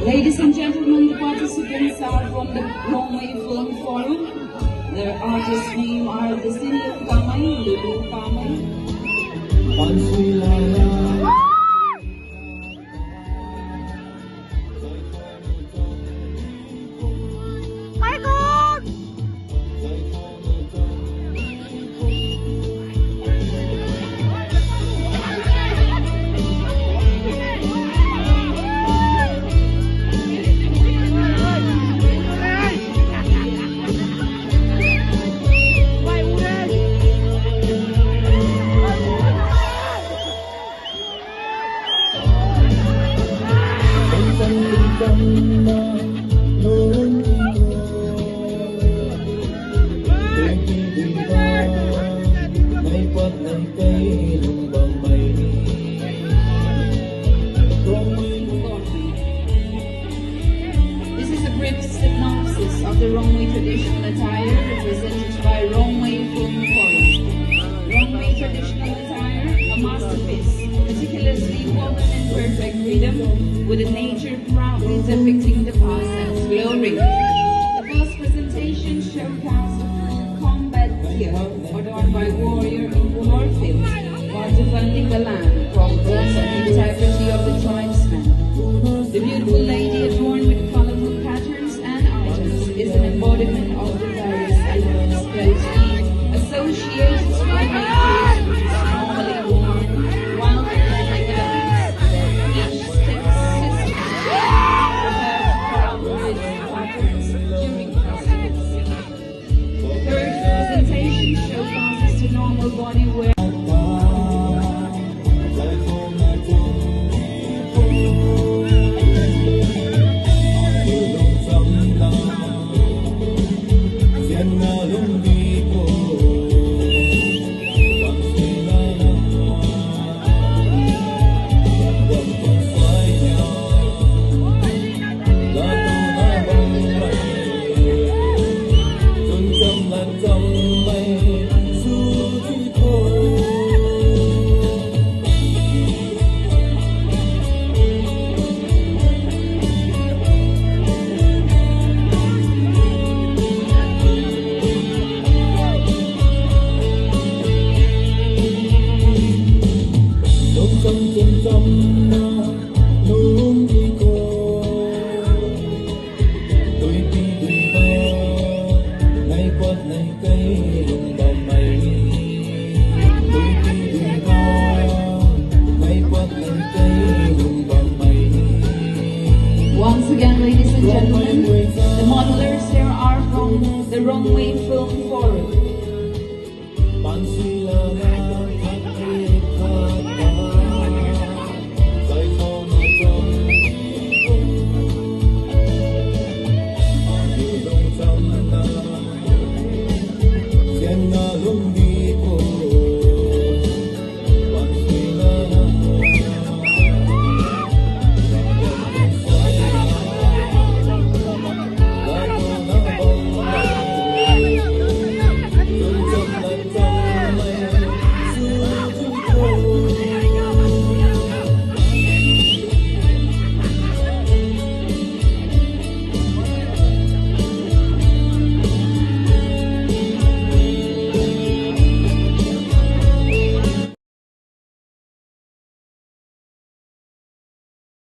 Ladies and gentlemen, the participants are from the Runway Film Forum. Their artist name are Lui Ngai Ni. This is a brief synopsis of the runway traditional attire represented by Runway Film Forum. Runway traditional attire, a masterpiece, meticulously woven in perfect freedom, with a nature proudly depicting the past and glory. The first presentation showcased combat gear adorned by warrior in warfield, while defending the land from threats and the integrity of the tribesmen. The beautiful lady adorned with colorful patterns and items is an embodiment of the various elements closely associated with creations normally worn while performing elements. Each step system prepared with patterns during festivals. The third presentation showcases the normal body wear. Once again, ladies and gentlemen, the modelers here are from the Runway Film